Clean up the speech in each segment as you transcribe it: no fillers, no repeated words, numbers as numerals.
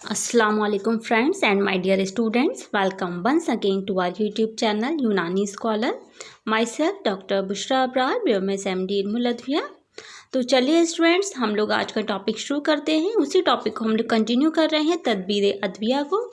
Assalamu alaikum friends and my dear students, welcome once again to our YouTube channel Unani Scholar. Myself Dr. Bushra Abrar, BMS MD मुलदविया। तो चलिए students, हम लोग आज का topic शुरू करते हैं। उसी टॉपिक को हम लोग कंटिन्यू कर रहे हैं, तदबीर अदविया को।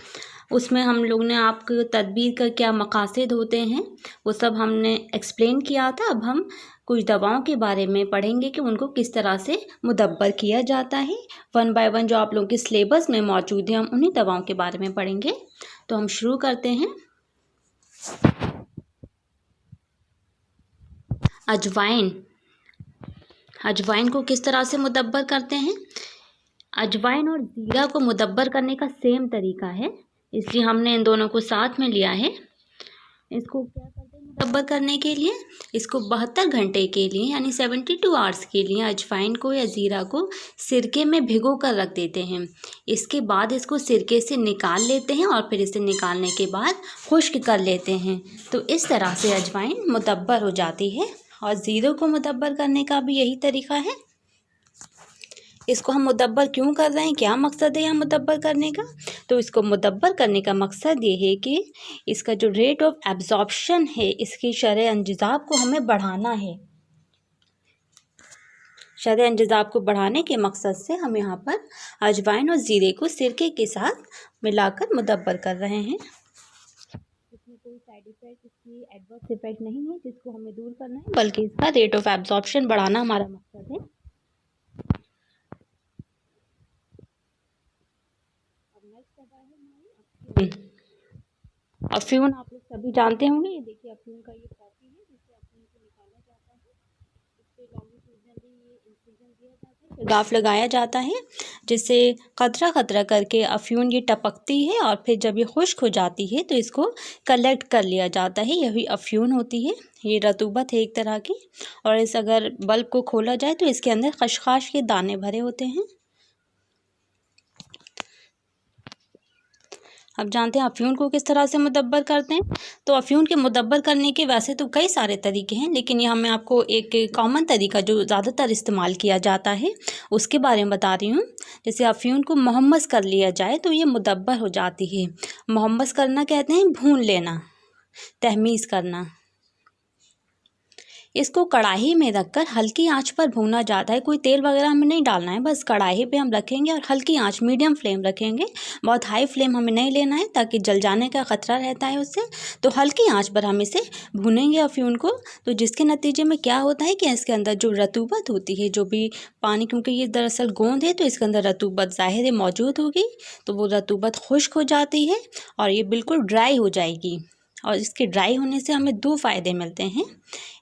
उसमें हम लोग ने आपको तदबीर का क्या मकासद होते हैं वो सब हमने एक्सप्लेन किया था। अब हम कुछ दवाओं के बारे में पढ़ेंगे कि उनको किस तरह से मुदब्बर किया जाता है। वन बाय वन जो आप लोगों के सिलेबस में मौजूद है, हम उन्हीं दवाओं के बारे में पढ़ेंगे। तो हम शुरू करते हैं। अजवाइन को किस तरह से मुदब्बर करते हैं। अजवाइन और ज़ीरा को मुदब्बर करने का सेम तरीका है, इसलिए हमने इन दोनों को साथ में लिया है। इसको क्या करते हैं मुदब्बर करने के लिए, इसको 72 घंटे के लिए यानी 72 आवर्स के लिए अजवाइन को या ज़ीरा को सिरके में भिगो कर रख देते हैं। इसके बाद इसको सिरके से निकाल लेते हैं और फिर इसे निकालने के बाद खुश्क कर लेते हैं। तो इस तरह से अजवाइन मुदब्बर हो जाती है। और ज़ीरे को मुदब्बर करने का भी यही तरीका है। इसको हम मुदब्बर क्यों कर रहे हैं, क्या मकसद है यहाँ मुदब्बर करने का। तो इसको मुदब्बर करने का मकसद ये है कि इसका जो रेट ऑफ एब्जॉर्प्शन है, इसकी शरह इंतज़ाब को हमें बढ़ाना है। शरह इंतज़ाब को बढ़ाने के मकसद से हम यहाँ पर अजवाइन और ज़ीरे को सिरके के साथ मिलाकर मुदब्बर कर रहे हैं। इसमें कोई साइड इफ़ेक्ट, इसकी एडवर्स इफेक्ट नहीं है जिसको हमें दूर करना है, बल्कि इसका रेट ऑफ एब्जॉर्प्शन बढ़ाना हमारा मकसद है। अफ्यून आप लोग सभी जानते होंगे। ये देखिए अफ्यून का ये कॉपी है जिससे अफ्यून को निकाला जाता है। इस पे लॉन्गिट्यूडनली ये इंसिजन दिया जाता है, गाफ लगाया जाता है, जिससे खतरा खतरा करके अफ्यून ये टपकती है और फिर जब ये खुश्क हो जाती है तो इसको कलेक्ट कर लिया जाता है। यही अफ्यून होती है। ये रतूबत है एक तरह की। और इस अगर बल्ब को खोला जाए तो इसके अंदर खशखाश के दाने भरे होते हैं। अब जानते हैं अफ्यून को किस तरह से मुदब्बर करते हैं। तो अफ्यून के मुदब्बर करने के वैसे तो कई सारे तरीके हैं, लेकिन यहाँ मैं आपको एक कॉमन तरीका जो ज़्यादातर इस्तेमाल किया जाता है उसके बारे में बता रही हूँ। जैसे अफ्यून को मुहम्मस कर लिया जाए तो ये मुदब्बर हो जाती है। मुहम्मस करना कहते हैं भून लेना, तहमीज़ करना। इसको कढ़ाई में रखकर हल्की आंच पर भूना जाता है। कोई तेल वगैरह हमें नहीं डालना है, बस कढ़ाई पे हम रखेंगे और हल्की आंच, मीडियम फ्लेम रखेंगे। बहुत हाई फ्लेम हमें नहीं लेना है ताकि जल जाने का ख़तरा रहता है उससे। तो हल्की आंच पर हम इसे भूनेंगे अफ्यून को। तो जिसके नतीजे में क्या होता है कि इसके अंदर जो रतूबत होती है, जो भी पानी, क्योंकि ये दरअसल गोंद है तो इसके अंदर रतूबत ज़ाहिर है मौजूद होगी, तो वो रतूबत खुश्क हो जाती है और ये बिल्कुल ड्राई हो जाएगी। और इसके ड्राई होने से हमें दो फ़ायदे मिलते हैं।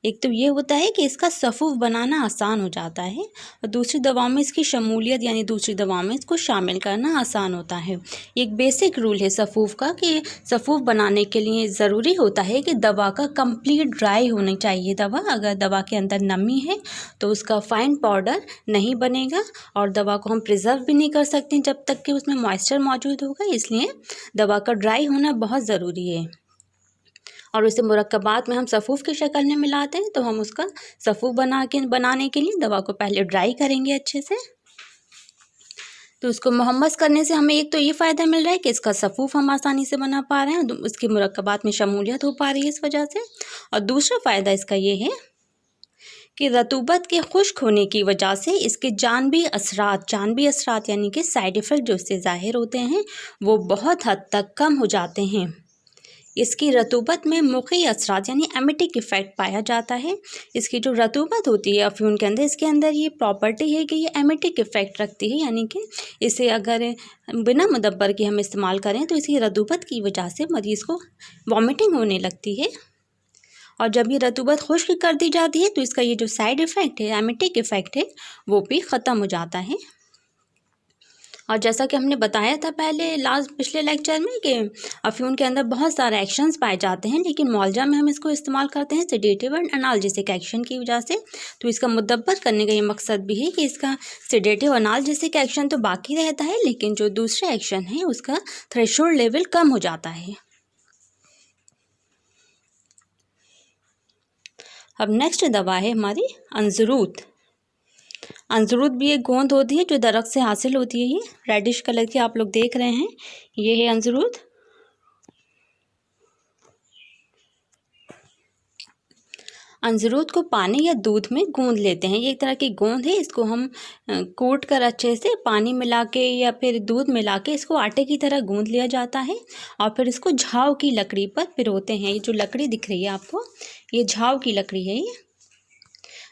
एक तो ये होता है कि इसका सफ़ूफ़ बनाना आसान हो जाता है, और दूसरी दवाओं में इसकी शमूलियत यानी दूसरी दवाओं में इसको शामिल करना आसान होता है। एक बेसिक रूल है सफ़ूफ़ का कि सफ़ूफ़ बनाने के लिए ज़रूरी होता है कि दवा का कंप्लीट ड्राई होनी चाहिए दवा। अगर दवा के अंदर नमी है तो उसका फ़ाइन पाउडर नहीं बनेगा और दवा को हम प्रिज़र्व भी नहीं कर सकते जब तक कि उसमें मॉइस्चर मौजूद होगा। इसलिए दवा का ड्राई होना बहुत ज़रूरी है। और उसे मुरक्कबात में हम सफ़ूफ़ की शक्ल में मिलाते हैं, तो हम उसका सफ़ूफ़ बनाने के लिए दवा को पहले ड्राई करेंगे अच्छे से। तो उसको मुहम्मस करने से हमें एक तो ये फ़ायदा मिल रहा है कि इसका सफ़ूफ़ हम आसानी से बना पा रहे हैं, उसकी मुरक्कबात में शमूलियत हो पा रही है इस वजह से। और दूसरा फ़ायदा इसका ये है कि रतूबत के खुश्क होने की वजह से इसके जानबी असरात यानी कि साइड इफ़ेक्ट जो इससे ज़ाहिर होते हैं वो बहुत हद तक कम हो जाते हैं। इसकी रतूबत में मुखी असरात यानी एमिटिक इफ़ेक्ट पाया जाता है। इसकी जो रतूबत होती है अफ्यून के अंदर, इसके अंदर ये प्रॉपर्टी है कि ये एमिटिक इफ़ेक्ट रखती है, यानी कि इसे अगर बिना मुदब्बर के हम इस्तेमाल करें तो इसकी रतूबत की वजह से मरीज़ को वॉमिटिंग होने लगती है। और जब ये रतूबत खुश्क कर दी जाती है तो इसका ये जो साइड इफ़ेक्ट है, एमिटिक इफ़ेक्ट है, वो भी ख़त्म हो जाता है। और जैसा कि हमने बताया था पिछले लेक्चर में कि अफ्यून के अंदर बहुत सारे एक्शंस पाए जाते हैं, लेकिन मौलजा में हम इसको इस्तेमाल करते हैं सेडेटिव एंड एनाल्जेसिक एक्शन की वजह से। तो इसका मुदब्बर करने का ये मकसद भी है कि इसका सेडेटिव एनाल्जेसिक एक्शन तो बाकी रहता है, लेकिन जो दूसरा एक्शन है उसका थ्रेशोल्ड लेवल कम हो जाता है। अब नेक्स्ट दवा है हमारी अंजरूत। अंजरूद भी एक गोंद होती है जो दरख्त से हासिल होती है। ये रेडिश कलर की आप लोग देख रहे हैं, ये है अंजरूद। अंजरूद को पानी या दूध में गूंद लेते हैं। ये एक तरह की गोंद है, इसको हम कूट कर अच्छे से पानी मिला के या फिर दूध मिला के इसको आटे की तरह गूंद लिया जाता है और फिर इसको झाव की लकड़ी पर पिरोते हैं। ये जो लकड़ी दिख रही है आपको, ये झाव की लकड़ी है। ये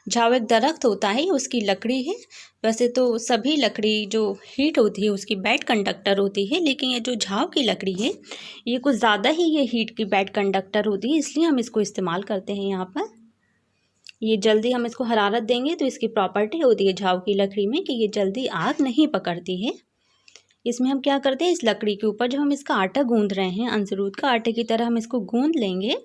झाव एक दरख्त होता है, उसकी लकड़ी है। वैसे तो सभी लकड़ी जो हीट होती है उसकी बैड कंडक्टर होती है, लेकिन ये जो झाव की लकड़ी है ये कुछ ज़्यादा ही ये हीट की बैड कंडक्टर होती है, इसलिए हम इसको इस्तेमाल करते हैं यहाँ पर। ये जल्दी हम इसको हरारत देंगे तो इसकी प्रॉपर्टी होती है झाव की लकड़ी में कि ये जल्दी आग नहीं पकड़ती है। इसमें हम क्या करते हैं, इस लकड़ी के ऊपर जब हम इसका आटा गूंद रहे हैं, अंजरूद का आटे की तरह हम इसको गूंद लेंगे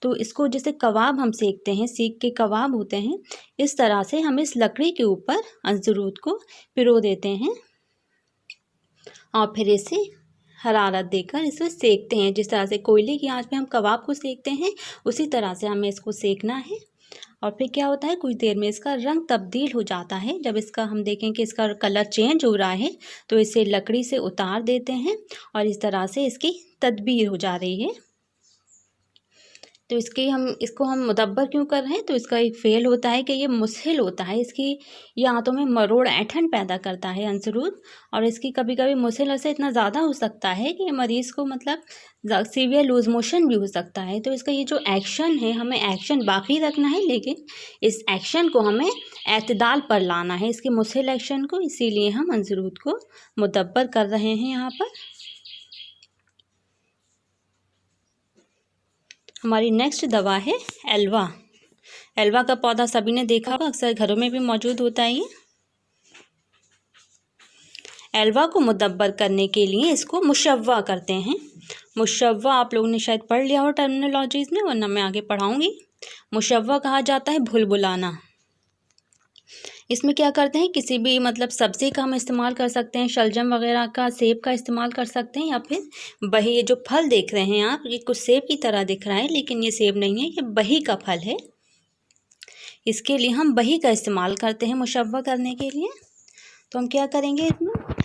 तो इसको जैसे कबाब हम सेकते हैं, सीक के कबाब होते हैं, इस तरह से हम इस लकड़ी के ऊपर अंजरूद को पिरो देते हैं और फिर इसे हरारत देकर इसे सेकते हैं। जिस तरह से कोयले की आंच पे हम कबाब को सेकते हैं, उसी तरह से हमें इसको सेकना है। और फिर क्या होता है, कुछ देर में इसका रंग तब्दील हो जाता है। जब इसका हम देखें कि इसका कलर चेंज हो रहा है तो इसे लकड़ी से उतार देते हैं और इस तरह से इसकी तदबीर हो जा रही है। तो इसको हम मुदब्बर क्यों कर रहे हैं, तो इसका एक फ़ेल होता है कि ये मुस्हिल होता है, इसकी ये आंतों में मरोड़ ऐंठन पैदा करता है अंजरूद। और इसकी कभी कभी मुस्हिल ऐसे इतना ज़्यादा हो सकता है कि मरीज़ को मतलब सीवियर लूज मोशन भी हो सकता है। तो इसका ये जो एक्शन है, हमें एक्शन बाकी रखना है, लेकिन इस एक्शन को हमें एतदाल पर लाना है, इसके मुस्हिल एक्शन को। इसीलिए हम अंजरूद को मुदब्बर कर रहे हैं यहाँ पर। हमारी नेक्स्ट दवा है एल्वा। एल्वा का पौधा सभी ने देखा होगा, अक्सर घरों में भी मौजूद होता है। ये एल्वा को मुदब्बर करने के लिए इसको मुशव्वा करते हैं। मुशव्वा आप लोगों ने शायद पढ़ लिया हो टर्मिनोलॉजीज़ में, वरना मैं आगे पढ़ाऊँगी। मुशव्वा कहा जाता है भुलभुलाना। इसमें क्या करते हैं, किसी भी मतलब सब्ज़ी का हम इस्तेमाल कर सकते हैं, शलजम वगैरह का, सेब का इस्तेमाल कर सकते हैं, या फिर बही। ये जो फल देख रहे हैं आप, ये कुछ सेब की तरह दिख रहा है लेकिन ये सेब नहीं है, ये बही का फल है। इसके लिए हम बही का इस्तेमाल करते हैं मुशव्वा करने के लिए। तो हम क्या करेंगे,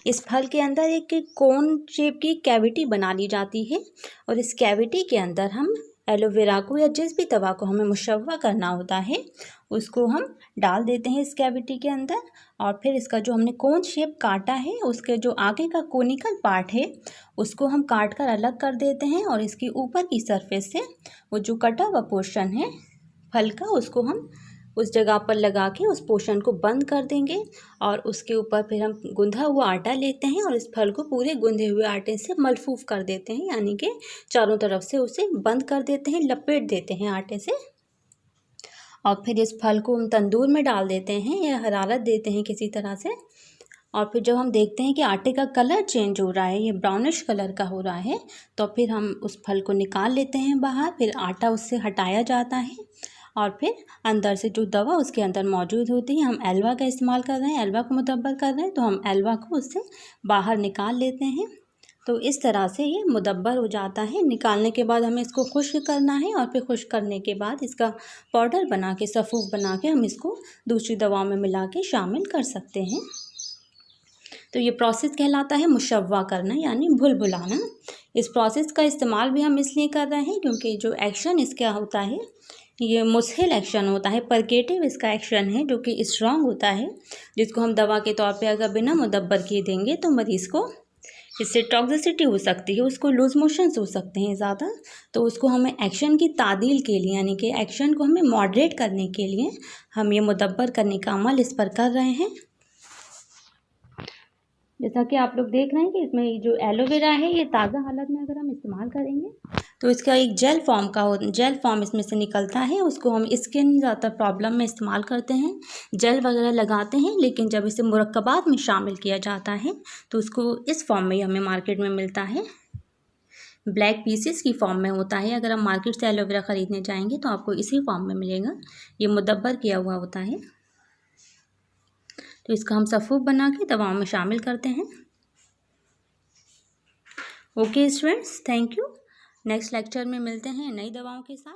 इस फल के अंदर एक कोन शेप की कैविटी बना ली जाती है और इस कैविटी के अंदर हम एलोवेरा को या जिस भी दवा को हमें मुशव्वा करना होता है उसको हम डाल देते हैं इस कैविटी के अंदर। और फिर इसका जो हमने कोन शेप काटा है, उसके जो आगे का कोनिकल पार्ट है उसको हम काट कर अलग कर देते हैं और इसकी ऊपर की सरफेस से वो जो कटा हुआ पोर्शन है फल का, उसको हम उस जगह पर लगा के उस पोर्शन को बंद कर देंगे। और उसके ऊपर फिर हम गूंधा हुआ आटा लेते हैं और इस फल को पूरे गूंधे हुए आटे से मलफूफ कर देते हैं, यानी कि चारों तरफ से उसे बंद कर देते हैं, लपेट देते हैं आटे से। और फिर इस फल को हम तंदूर में डाल देते हैं या हरारत देते हैं किसी तरह से। और फिर जब हम देखते हैं कि आटे का कलर चेंज हो रहा है, ये ब्राउनिश कलर का हो रहा है, तो फिर हम उस फल को निकाल लेते हैं बाहर। फिर आटा उससे हटाया जाता है और फिर अंदर से जो दवा उसके अंदर मौजूद होती है, हम एल्वा का इस्तेमाल कर रहे हैं, एल्वा को मुदब्बर कर रहे हैं, तो हम एल्वा को उससे बाहर निकाल लेते हैं। तो इस तरह से ये मुदब्बर हो जाता है। निकालने के बाद हमें इसको खुश्क करना है और फिर खुश्क करने के बाद इसका पाउडर बना के, सफ़ूफ बना के हम इसको दूसरी दवाओं में मिला के शामिल कर सकते हैं। तो ये प्रोसेस कहलाता है मुशव्वा करना, यानी भुलभुलाना। इस प्रोसेस का इस्तेमाल भी हम इसलिए कर रहे हैं क्योंकि जो एक्शन इसका होता है ये मुस्हिल एक्शन होता है, परकेटिव इसका एक्शन है जो कि स्ट्रॉन्ग होता है, जिसको हम दवा के तौर पे अगर बिना मुदब्बर किए देंगे तो मरीज़ को इससे टॉक्सिसिटी हो सकती है, उसको लूज मोशंस हो सकते हैं ज़्यादा। तो उसको हमें एक्शन की तादील के लिए, यानी कि एक्शन को हमें मॉडरेट करने के लिए हम ये मुदब्बर करने का अमल इस पर कर रहे हैं। जैसा कि आप लोग देख रहे हैं कि इसमें जो एलोवेरा है ये ताज़ा हालत में अगर हम इस्तेमाल करेंगे तो इसका एक जेल फॉर्म इसमें से निकलता है। उसको हम स्किन ज़्यादा प्रॉब्लम में इस्तेमाल करते हैं, जेल वगैरह लगाते हैं, लेकिन जब इसे मुरक्कबात में शामिल किया जाता है तो उसको इस फॉर्म में ही हमें मार्केट में मिलता है, ब्लैक पीसेस की फॉर्म में होता है। अगर हम मार्केट से एलोवेरा ख़रीदने जाएंगे तो आपको इसी फॉर्म में मिलेगा, ये मुदब्बर किया हुआ होता है। तो इसका हम सफ़ूफ बना के दवाओं में शामिल करते हैं। Okay students, thank you. Next lecture में मिलते हैं नई दवाओं के साथ।